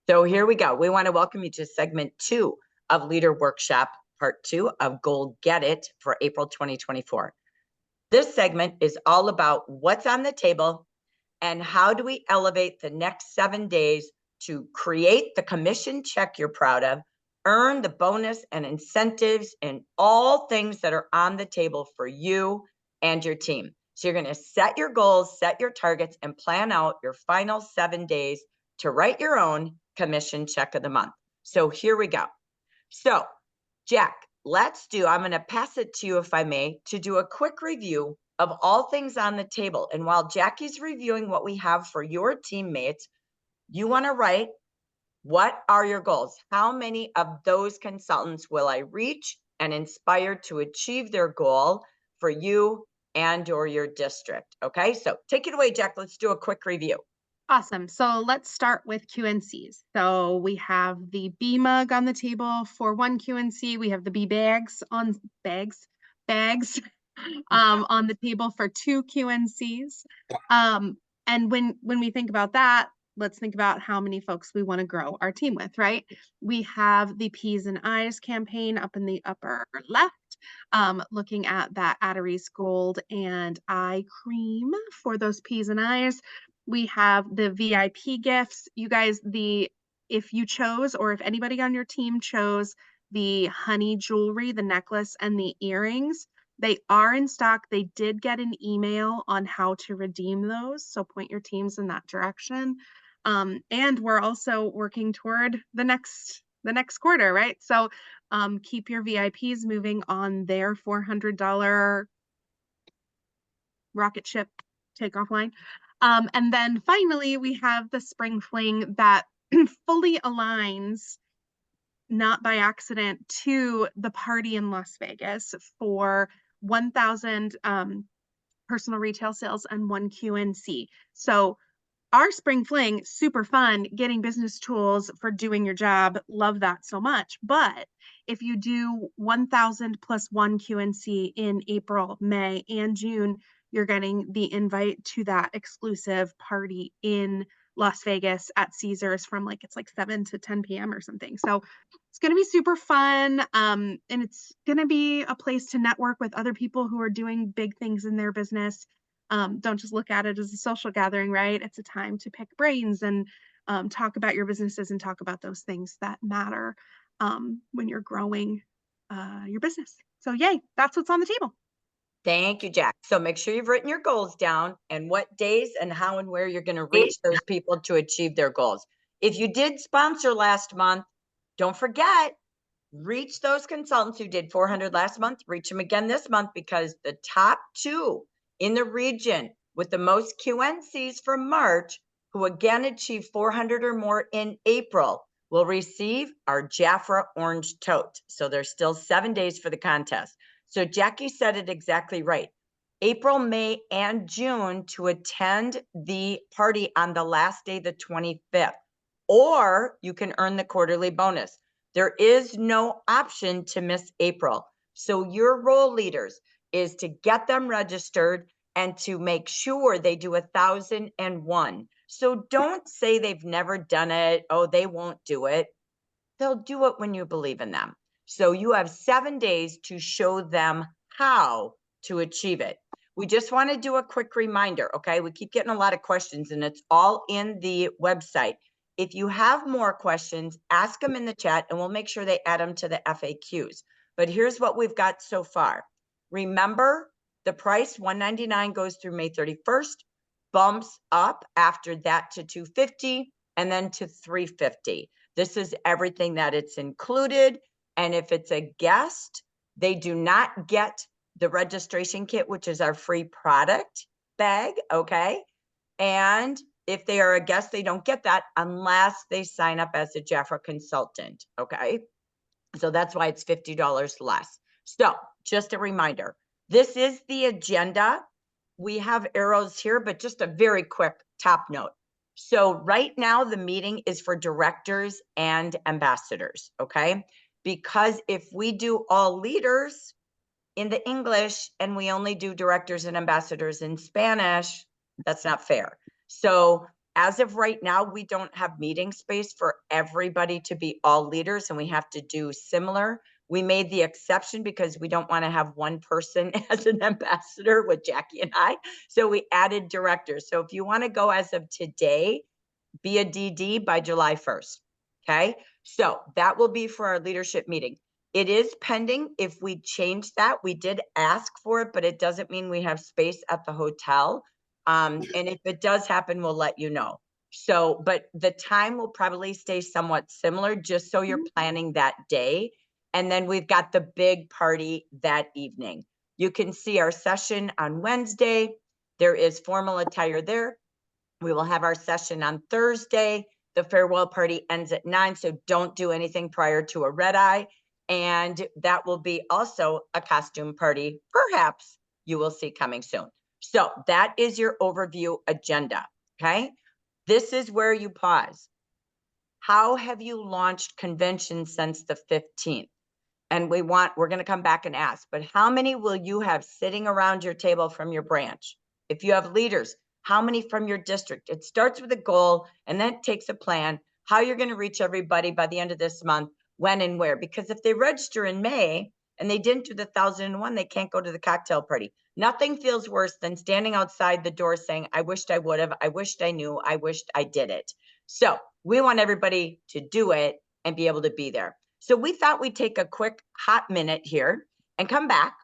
So here we go. We want to welcome you to segment 2 of Leader Workshop, part 2 of Goal Get It for April 2024. This segment is all about what's on the table and how do we elevate the next 7 days to create the commission check you're proud of, earn the bonus and incentives and all things that are on the table for you and your team. So you're going to set your goals, set your targets, and plan out your final 7 days to write your own commission check of the month. So here we go. So Jack, I'm going to pass it to you, if I may, to do a quick review of all things on the table. And while Jackie's reviewing what we have for your teammates, you want to write, what are your goals? How many of those consultants will I reach and inspire to achieve their goal for you and or your district? Okay, so take it away, Jack. Let's do a quick review. Awesome. So let's start with QNCs. So we have the B mug on the table for one QNC. We have the B bags on bags on the table for two QNCs. And when we think about that, let's think about how many folks we want to grow our team with, right? We have the P's and I's campaign up in the upper left, looking at that Atterys Gold and Eye Cream for those P's and I's. We have the VIP gifts. You guys, if you chose, or if anybody on your team chose the honey jewelry, the necklace and the earrings, they are in stock. They did get an email on how to redeem those. So point your teams in that direction. And we're also working toward the next quarter, right? So keep your VIPs moving on their $400 rocket ship takeoff line. And then finally, we have the Spring Fling that fully aligns, not by accident, to the party in Las Vegas for 1,000 personal retail sales and 1 QNC. So our Spring Fling, super fun, getting business tools for doing your job. Love that so much. But if you do 1,000 plus 1 QNC in April, May, and June, you're getting the invite to that exclusive party in Las Vegas at Caesars from it's like 7 to 10 p.m. or something. So it's going to be super fun. And it's going to be a place to network with other people who are doing big things in their business. Don't just look at it as a social gathering, right? It's a time to pick brains and talk about your businesses and talk about those things that matter when you're growing your business. So yay, that's what's on the table. Thank you, Jack. So make sure you've written your goals down and what days and how and where you're going to reach those people to achieve their goals. If you did sponsor last month, don't forget, reach those consultants who did 400 last month, reach them again this month, because the top 2 in the region with the most QNCs for March, who again achieved 400 or more in April, will receive our Jafra Orange Tote. So there's still 7 days for the contest. So Jackie said it exactly right. April, May, and June to attend the party on the last day, the 25th, or you can earn the quarterly bonus. There is no option to miss April. So your role leaders is to get them registered and to make sure they do 1,001. So don't say they've never done it. Oh, they won't do it. They'll do it when you believe in them. So you have 7 days to show them how to achieve it. We just want to do a quick reminder, okay? We keep getting a lot of questions and it's all in the website. If you have more questions, ask them in the chat and we'll make sure they add them to the FAQs. But here's what we've got so far. Remember, the price $199 goes through May 31st, bumps up after that to $250 and then to $350. This is everything that it's included. And if it's a guest, they do not get the registration kit, which is our free product bag, okay? And if they are a guest, they don't get that unless they sign up as a Jafra consultant, okay? So that's why it's $50 less. So just a reminder, this is the agenda. We have arrows here, but just a very quick top note. So right now the meeting is for directors and ambassadors, okay? Because if we do all leaders in the English and we only do directors and ambassadors in Spanish, that's not fair. So as of right now, we don't have meeting space for everybody to be all leaders, and we have to do similar. We made the exception because we don't want to have one person as an ambassador with Jackie and I. So we added directors. So if you want to go as of today, be a DD by July 1st. Okay. So that will be for our leadership meeting. It is pending. If we change that, we did ask for it, but it doesn't mean we have space at the hotel. And if it does happen, we'll let you know. So, but the time will probably stay somewhat similar, just so you're planning that day. And then we've got the big party that evening. You can see our session on Wednesday. There is formal attire there. We will have our session on Thursday. The farewell party ends at 9, so don't do anything prior to a red eye. And that will be also a costume party, perhaps you will see coming soon. So that is your overview agenda, okay? This is where you pause. How have you launched conventions since the 15th? And we're going to come back and ask, but how many will you have sitting around your table from your branch? If you have leaders, how many from your district? It starts with a goal and then it takes a plan, how you're going to reach everybody by the end of this month, when and where. Because if they register in May and they didn't do the 1,001, they can't go to the cocktail party. Nothing feels worse than standing outside the door saying, I wished I would have, I wished I knew, I wished I did it. So we want everybody to do it and be able to be there. So we thought we'd take a quick hot minute here and come back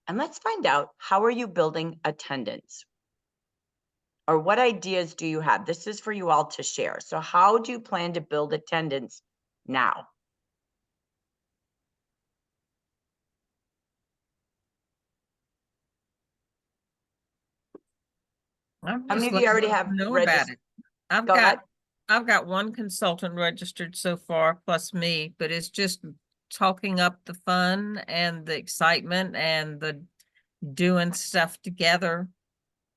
and let's find out, how are you building attendance? Or what ideas do you have? This is for you all to share. So how do you plan to build attendance now? I'm How many just of you letting already people have know about registered? it. I've Go ahead. got one consultant registered so far, plus me, but it's just talking up the fun and the excitement and the doing stuff together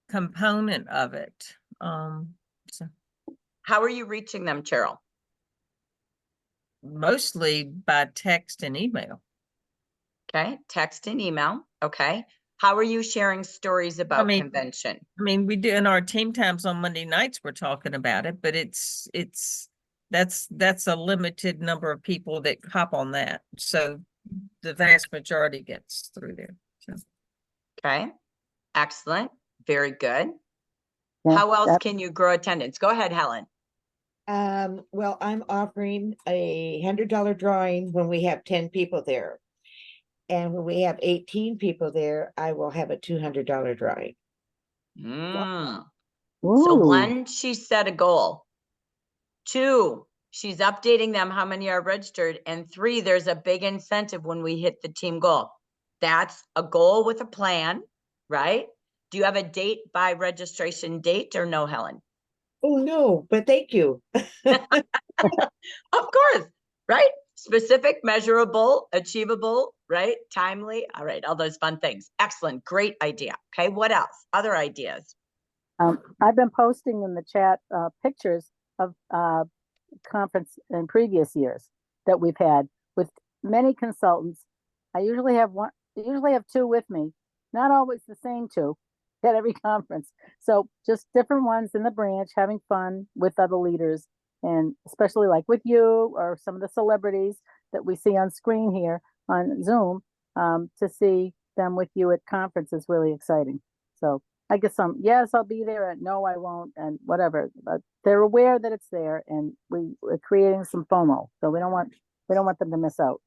component of it. So How are you reaching them, Cheryl? mostly by text and email. Okay, text and email. Okay. How are you sharing stories about convention? I mean, we do in our team times on Monday nights, we're talking about it, but that's a limited number of people that hop on that. So the vast majority gets through there. So. Okay, excellent. Very good. Yeah, How else can you grow attendance? Go ahead, Helen. well, I'm offering a $100 drawing when we have 10 people there. And when we have 18 people there, I will have a $200 drawing. So Ooh. 1, she set a goal. 2, she's updating them how many are registered. And 3, there's a big incentive when we hit the team goal. That's a goal with a plan, right? Do you have a date by registration date or no, Helen? Oh, no, but thank you. Of course, right? Specific, measurable, achievable, right? Timely. All right, all those fun things. Excellent. Great idea. Okay, what else? Other ideas? I've been posting in the chat pictures of conference in previous years that we've had with many consultants. I usually have 2 with me, not always the same 2 at every conference. So just different ones in the branch, having fun with other leaders, and especially like with you or some of the celebrities that we see on screen here on Zoom, to see them with you at conference is really exciting. So I get some, yes, I'll be there, and no, I won't, and whatever. But they're aware that it's there, and we're creating some FOMO. So we don't want them to miss out.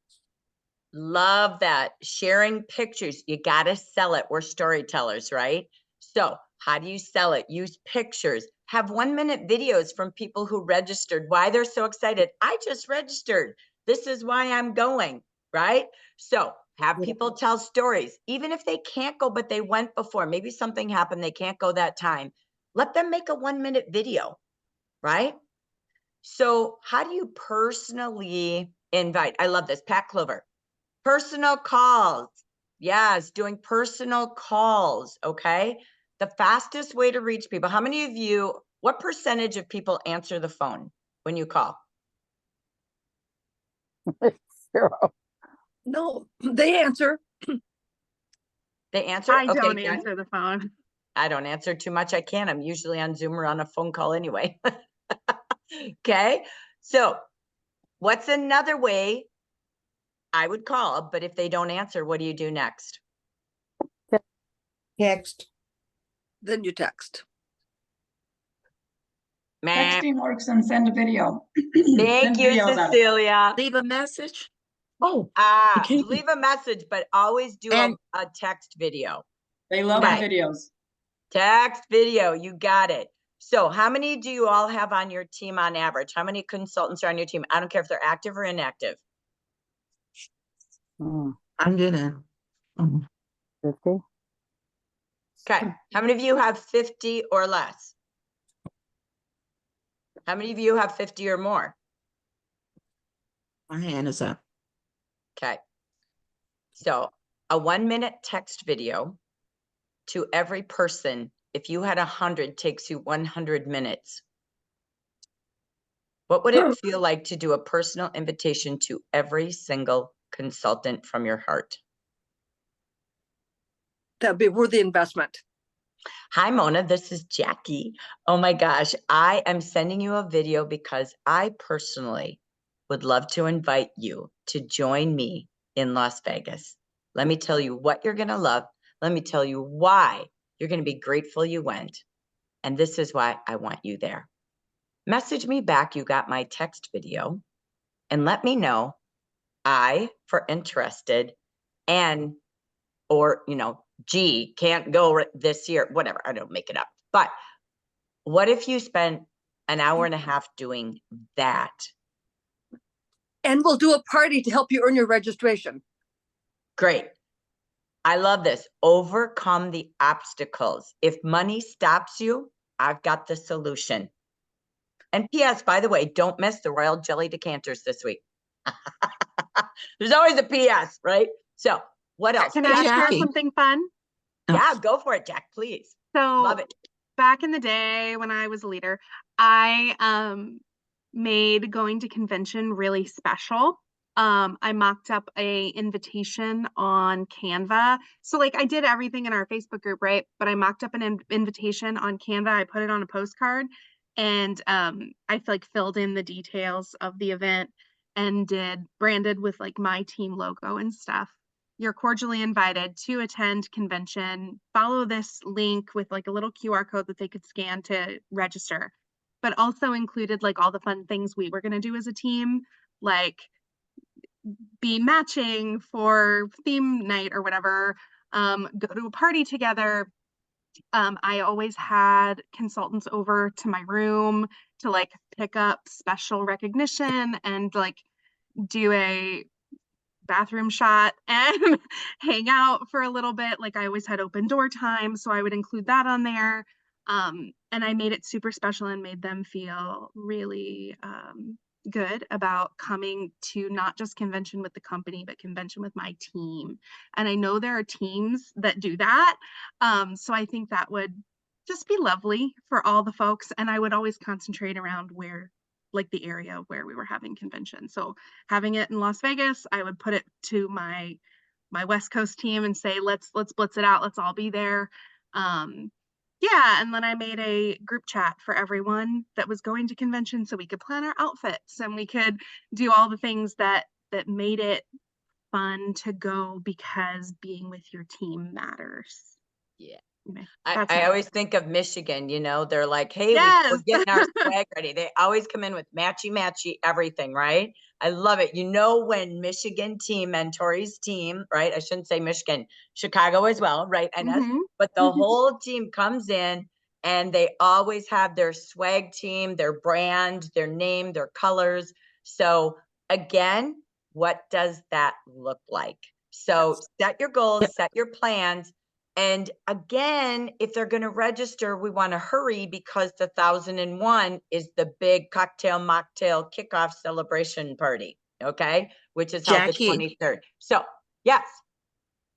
Love that. Sharing pictures. You got to sell it. We're storytellers, right? So how do you sell it? Use pictures. Have 1-minute videos from people who registered, why they're so excited. I just registered. This is why I'm going, right? So have people tell stories, even if they can't go, but they went before. Maybe something happened, they can't go that time. Let them make a 1-minute video, right? So how do you personally invite? I love this. Pat Clover. Personal calls. Yes, doing personal calls, okay? The fastest way to reach people. How many of you, what percentage of people answer the phone when you call? 0. No, they answer. They answer? I Okay, don't good. answer the phone. I don't answer too much. I can. I'm usually on Zoom or on a phone call anyway. Okay, so what's another way I would call, but if they don't answer, what do you do next? Text. Then you text. Meh. Texting works and send a video. Thank Send you, videos out. Cecilia. Leave a message. Oh, can't- Leave a message, but always do And- a text video. They love the Right. videos. Text video, you got it. So how many do you all have on your team on average? How many consultants are on your team? I don't care if they're active or inactive. I'm getting 50. Okay, how many of you have 50 or less? How many of you have 50 or more? my hand is up. Okay. So a 1-minute text video to every person, if you had 100, takes you 100 minutes. What would it feel like to do a personal invitation to every single consultant from your heart? That'd be worth the investment. Hi, Mona, this is Jackie. Oh my gosh, I am sending you a video because I personally would love to invite you to join me in Las Vegas. Let me tell you what you're gonna love. Let me tell you why you're gonna be grateful you went. And this is why I want you there. Message me back, you got my text video, and let me know I for interested and, or, G, can't go this year, whatever, I don't make it up. But what if you spent an hour and a half doing that? And we'll do a party to help you earn your registration. Great. I love this. Overcome the obstacles. If money stops you, I've got the solution. And P.S., by the way, don't miss the Royal Jelly decanters this week. There's always a P.S., right? So what else? Can I share Jackie. something fun? Yeah, go for it, Jack, please. So Love it. back in the day when I was a leader, I made going to convention really special. I mocked up a invitation on Canva. So like I did everything in our Facebook group, right? But I mocked up an invitation on Canva. I put it on a postcard and I filled in the details of the event and did branded with like my team logo and stuff. You're cordially invited to attend convention. Follow this link with like a little QR code that they could scan to register, but also included like all the fun things we were going to do as a team, like be matching for theme night or whatever, go to a party together. I always had consultants over to my room to like pick up special recognition and like do a bathroom shot and hang out for a little bit. Like I always had open door time, so I would include that on there. And I made it super special and made them feel really good about coming to not just convention with the company, but convention with my team. And I know there are teams that do that. So I think that would just be lovely for all the folks. And I would always concentrate around where, like the area where we were having convention. So having it in Las Vegas, I would put it to my West Coast team and say, let's blitz it out. Let's all be there. Yeah, and then I made a group chat for everyone that was going to convention so we could plan our outfits and we could do all the things that made it fun to go because being with your team matters. Yeah. Anyway, I that's it. always think of Michigan, they're like, hey, we're Yes. getting our swag ready. They always come in with matchy everything, right? I love it. When Michigan team, Mentori's team, right? I shouldn't say Michigan, Chicago as well, right? Mhm. But the whole team comes in and they always have their swag team, their brand, their name, their colors. So again, what does that look like? So set your goals, set your plans. And again, if they're going to register, we want to hurry because the 1001 is the big cocktail mocktail kickoff celebration party. Okay. Which is held the Jackie. 23rd. So yes.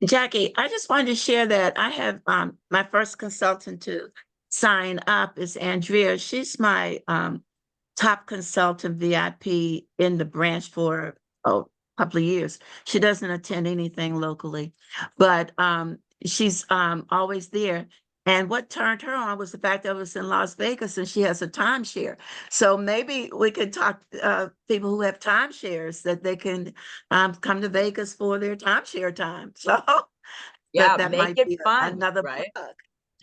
Jackie, I just wanted to share that I have my first consultant to sign up is Andrea. She's my top consultant VIP in the branch for a couple of years. She doesn't attend anything locally, but she's always there. And what turned her on was the fact that it was in Las Vegas and she has a timeshare. So maybe we could talk people who have timeshares that they can come to Vegas for their timeshare time. So Yeah, that make might it be fun, another right? plug.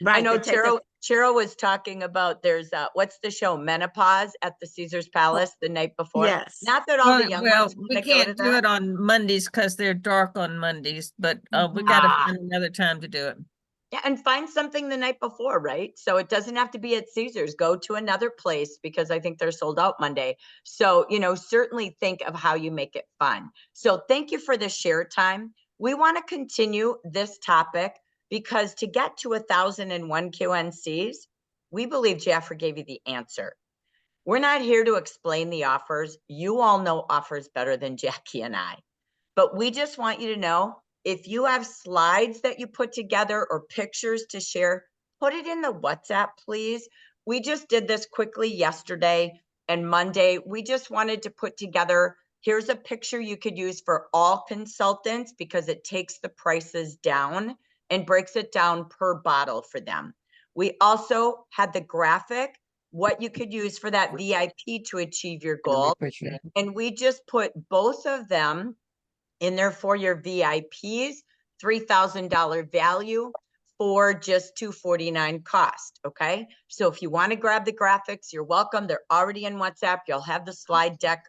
I Right. know they take the- Cheryl was talking about there's what's the show, Menopause at the Caesar's Palace the night before. Yes. Not that all the young Well, ones we wanna go to can't do that. it on Mondays because they're dark on Mondays, but we gotta Ah. find another time to do it. Yeah, and find something the night before, right? So it doesn't have to be at Caesar's. Go to another place because I think they're sold out Monday. So, certainly think of how you make it fun. So thank you for the share time. We want to continue this topic because to get to 1,001 QNCs, we believe Jaffer gave you the answer. We're not here to explain the offers. You all know offers better than Jackie and I. But we just want you to know, if you have slides that you put together or pictures to share, put it in the WhatsApp, please. We just did this quickly yesterday and Monday. We just wanted to put together, here's a picture you could use for all consultants because it takes the prices down and breaks it down per bottle for them. We also had the graphic, what you could use for that VIP to achieve your goal. And we just put both of them in there for your VIPs, $3,000 value for just $249 cost, okay? So if you wanna grab the graphics, you're welcome. They're already in WhatsApp. You'll have the slide deck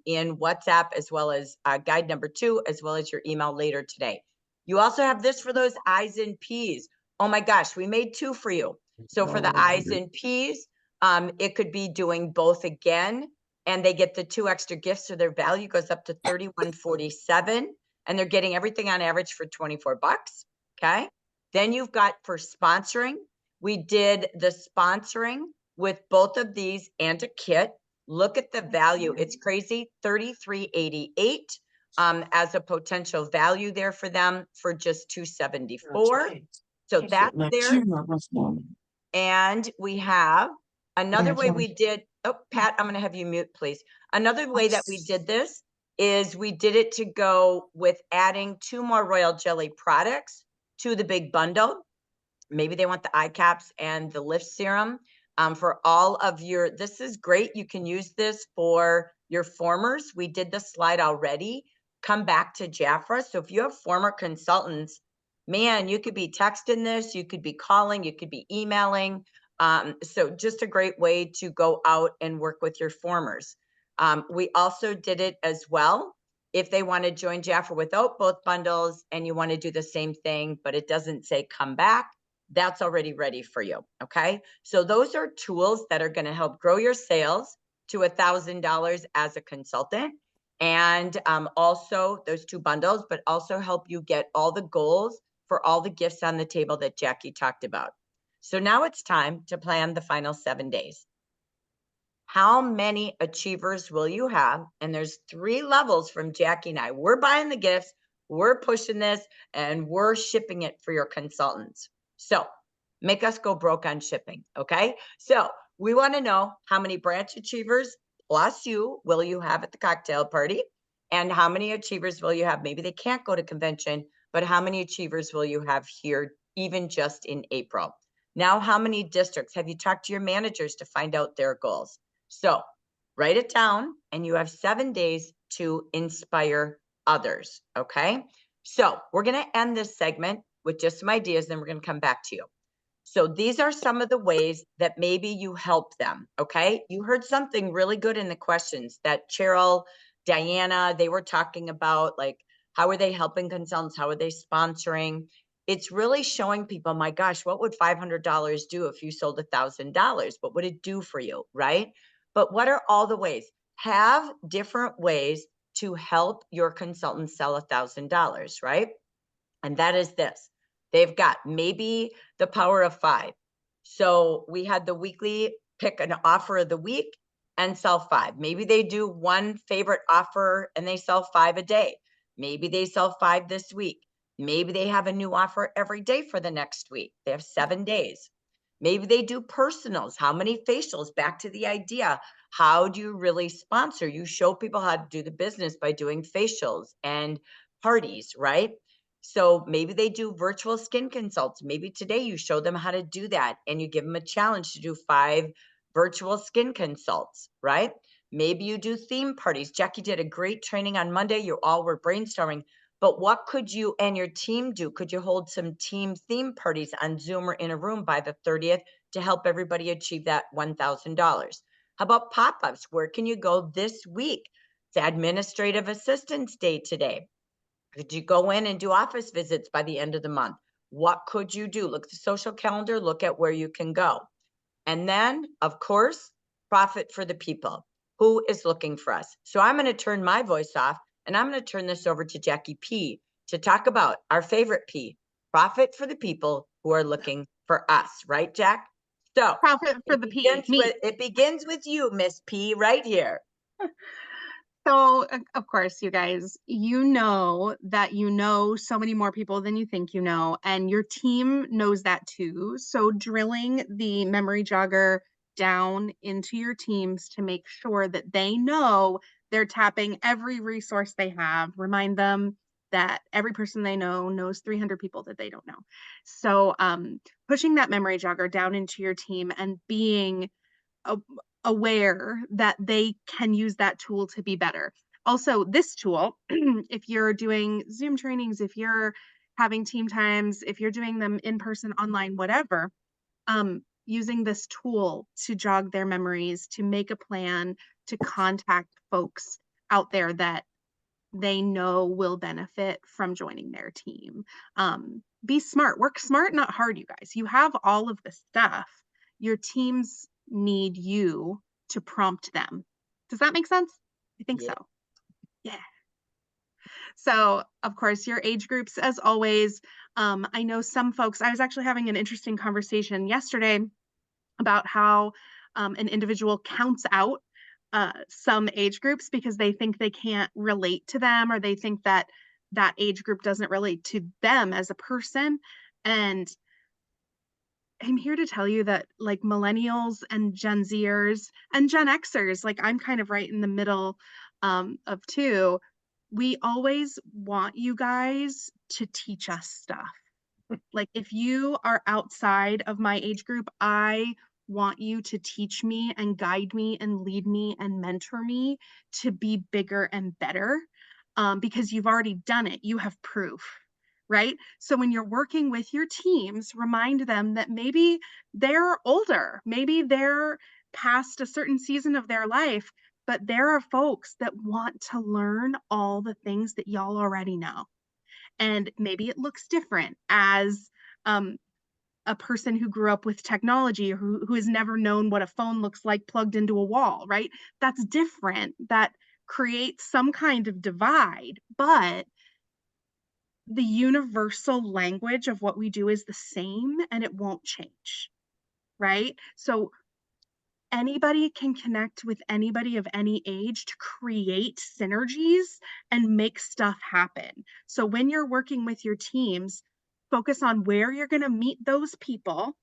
in WhatsApp as well as guide number 2, as well as your email later today. You also have this for those I's and P's. Oh my gosh, we made 2 for you. So for the I's and P's, it could be doing both again, and they get the 2 extra gifts, so their value goes up to $31.47, and they're getting everything on average for 24 bucks, okay? Then you've got for sponsoring, we did the sponsoring with both of these and a kit. Look at the value, it's crazy, $33.88 as a potential value there for them for just $274. So that's there. And we have another way we did, oh, Pat, I'm gonna have you mute, please. Another way that we did this is we did it to go with adding 2 more Royal Jelly products to the big bundle. Maybe they want the eye caps and the lift serum for all of your, this is great. You can use this for your formers. We did the slide already. Come back to Jafra. So if you have former consultants, man, you could be texting this, you could be calling, you could be emailing. So just a great way to go out and work with your formers. We also did it as well. If they want to join Jafra without both bundles and you want to do the same thing, but it doesn't say come back, that's already ready for you, okay? So those are tools that are going to help grow your sales to $1,000 as a consultant. And also those 2 bundles, but also help you get all the goals for all the gifts on the table that Jackie talked about. So now it's time to plan the final 7 days. How many achievers will you have? And there's 3 levels from Jackie and I. We're buying the gifts, we're pushing this, and we're shipping it for your consultants. So make us go broke on shipping, okay? So we want to know how many branch achievers plus you will you have at the cocktail party, and how many achievers will you have? Maybe they can't go to convention, but how many achievers will you have here even just in April? Now, how many districts? Have you talked to your managers to find out their goals? So write it down, and you have 7 days to inspire others, okay? So we're going to end this segment with just some ideas, then we're going to come back to you. So these are some of the ways that maybe you help them, okay? You heard something really good in the questions that Cheryl, Diana, they were talking about, like, how are they helping consultants? How are they sponsoring? It's really showing people, my gosh, what would $500 do if you sold $1,000? What would it do for you, right? But what are all the ways? Have different ways to help your consultant sell $1,000, right? And that is this. They've got maybe the power of 5. So we had the weekly pick an offer of the week and sell 5. Maybe they do one favorite offer and they sell 5 a day. Maybe they sell 5 this week. Maybe they have a new offer every day for the next week. They have 7 days. Maybe they do personals. How many facials? Back to the idea. How do you really sponsor? You show people how to do the business by doing facials and parties, right? So maybe they do virtual skin consults. Maybe today you show them how to do that and you give them a challenge to do 5 virtual skin consults, right? Maybe you do theme parties. Jackie did a great training on Monday. You all were brainstorming, but what could you and your team do? Could you hold some team theme parties on Zoom or in a room by the 30th to help everybody achieve that $1,000? How about pop-ups? Where can you go this week? It's Administrative Assistance Day today. Could you go in and do office visits by the end of the month? What could you do? Look at the social calendar, look at where you can go. And then, of course, profit for the people. Who is looking for us? So I'm going to turn my voice off and I'm going to turn this over to Jackie P to talk about our favorite P, profit for the people who are looking for us, right, Jack? So Profit for the P, me. it begins with you, Miss P, right here. So, of course, you guys, you know that you know so many more people than you think you know, and your team knows that too. So, drilling the memory jogger down into your teams to make sure that they know they're tapping every resource they have. Remind them that every person they know knows 300 people that they don't know. So, pushing that memory jogger down into your team and being aware that they can use that tool to be better. Also, this tool, if you're doing Zoom trainings, if you're having team times, if you're doing them in person, online, whatever, using this tool to jog their memories, to make a plan, to contact folks out there that they know will benefit from joining their team. Be smart, work smart, not hard, you guys. You have all of the stuff. Your teams need you to prompt them. Does that make sense? I think Yeah. so. Yeah. So, of course, your age groups, as always. I know some folks, I was actually having an interesting conversation yesterday about how an individual counts out some age groups because they think they can't relate to them, or they think that that age group doesn't relate to them as a person. And I'm here to tell you that, like, millennials and Gen Zers and Gen Xers, like I'm kind of right in the middle of two, we always want you guys to teach us stuff. Like, if you are outside of my age group, I want you to teach me and guide me and lead me and mentor me to be bigger and better, because you've already done it. You have proof, right? So when you're working with your teams, remind them that maybe they're older, maybe they're past a certain season of their life, but there are folks that want to learn all the things that y'all already know. And maybe it looks different as a person who grew up with technology, or who has never known what a phone looks like plugged into a wall, right? That's different. That creates some kind of divide, but the universal language of what we do is the same and it won't change, right? So anybody can connect with anybody of any age to create synergies and make stuff happen. So when you're working with your teams, focus on where you're going to meet those people,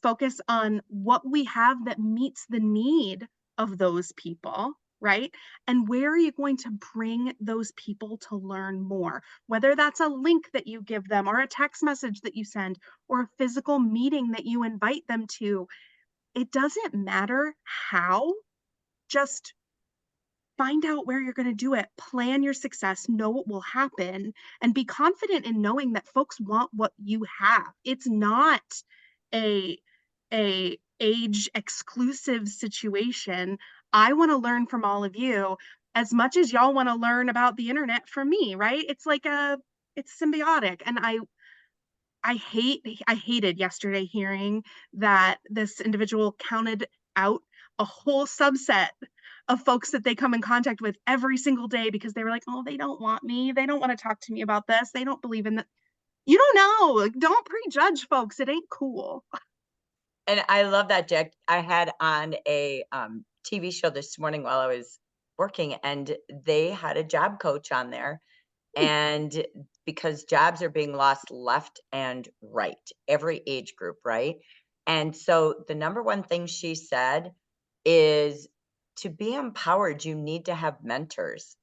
focus on what we have that meets the need of those people, right? And where are you going to bring those people to learn more? Whether that's a link that you give them, or a text message that you send, or a physical meeting that you invite them to, it doesn't matter how, just find out where you're going to do it, plan your success, know what will happen, and be confident in knowing that folks want what you have. It's not a age exclusive situation. I want to learn from all of you as much as y'all want to learn about the internet from me, right? It's like it's symbiotic. And I hated yesterday hearing that this individual counted out a whole subset of folks that they come in contact with every single day because they were like, oh, they don't want me. They don't want to talk to me about this. They don't believe in that. You don't know. Like, don't prejudge folks. It ain't cool. And I love that, Jack. I had on a TV show this morning while I was working, and they had a job coach on there. And because jobs are being lost left and right, every age group, right? And so the number one thing she said is, to be empowered, you need to have mentors.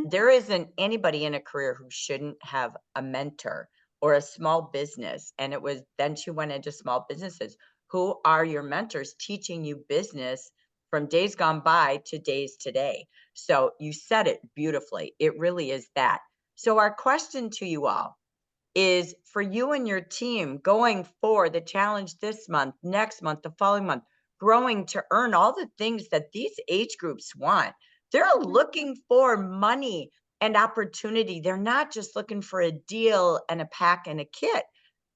There isn't anybody in a career who shouldn't have a mentor or a small business. And then she went into small businesses. Who are your mentors teaching you business from days gone by to days today? So you said it beautifully. It really is that. So our question to you all is, for you and your team going for the challenge this month, next month, the following month, growing to earn all the things that these age groups want. They're looking for money and opportunity. They're not just looking for a deal and a pack and a kit.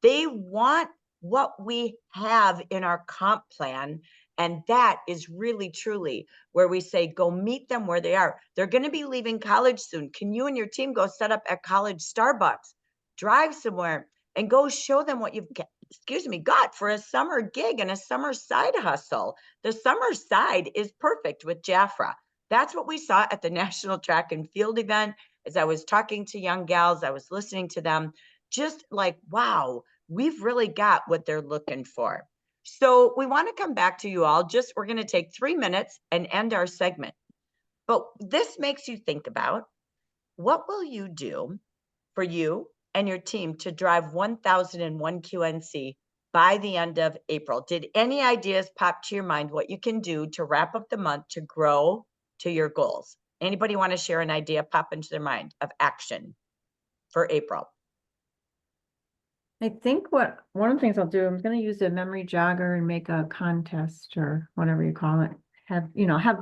They want what we have in our comp plan. And that is really, truly where we say, go meet them where they are. They're going to be leaving college soon. Can you and your team go set up at college Starbucks? Drive somewhere and go show them what you've got for a summer gig and a summer side hustle. The summer side is perfect with Jafra. That's what we saw at the National Track and Field event. As I was talking to young gals, I was listening to them, just like, wow, we've really got what they're looking for. So we want to come back to you all. We're going to take 3 minutes and end our segment. But this makes you think about, what will you do for you and your team to drive 1001 QNC by the end of April? Did any ideas pop to your mind what you can do to wrap up the month to grow to your goals? Anybody want to share an idea pop into their mind of action for April? I think one of the things I'll do, I'm going to use a memory jogger and make a contest or whatever you call it. Have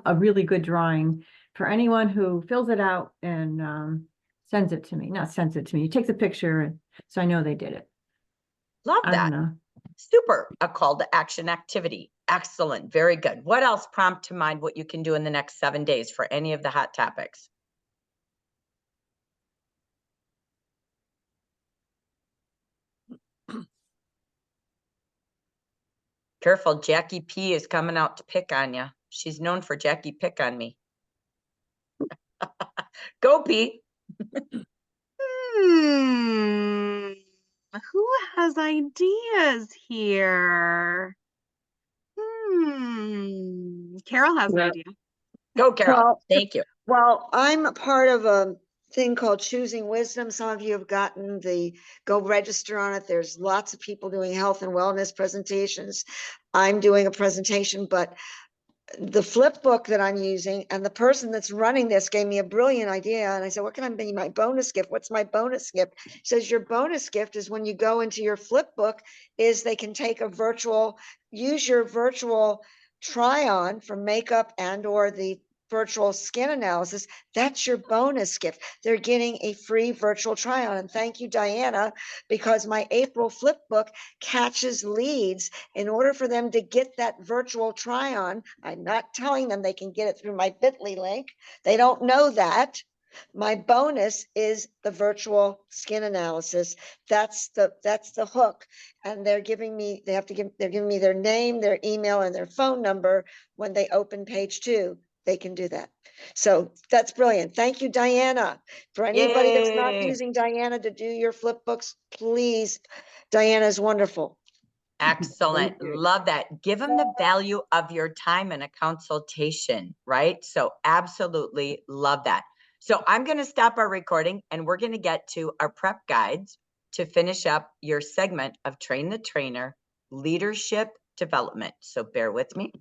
a really good drawing for anyone who fills it out and sends it to me. Not sends it to me. Takes a picture so I know they did it. Love I that. don't know. Super. A call to action activity. Excellent. Very good. What else prompt to mind what you can do in the next 7 days for any of the hot topics? Careful, Jackie P is coming out to pick on you. She's known for Jackie pick on me. Go, P. Who has ideas here? Carol has an Yeah. idea. Go, Carol. Well, Thank you. Well, I'm a part of a thing called Choosing Wisdom. Some of you have gotten go register on it. There's lots of people doing health and wellness presentations. I'm doing a presentation, but the flip book that I'm using and the person that's running this gave me a brilliant idea. And I said, what can I be my bonus gift? What's my bonus gift? He says, your bonus gift is when you go into your flip book is they can take use your virtual try on for makeup and or the virtual skin analysis. That's your bonus gift. They're getting a free virtual try on. And thank you, Diana, because my April flip book catches leads. In order for them to get that virtual try on, I'm not telling them they can get it through my bit.ly link. They don't know that. My bonus is the virtual skin analysis. That's the hook. And they're giving me their name, their email, and their phone number when they open page 2. They can do that. So that's brilliant. Thank you, Diana. For anybody that's not Yay. using Diana to do your flip books, please. Diana is wonderful. Excellent. Love that. Give them the value of your time in a consultation, right? So absolutely love that. So I'm going to stop our recording and we're going to get to our prep guides to finish up your segment of Train the Trainer leadership development. So bear with me.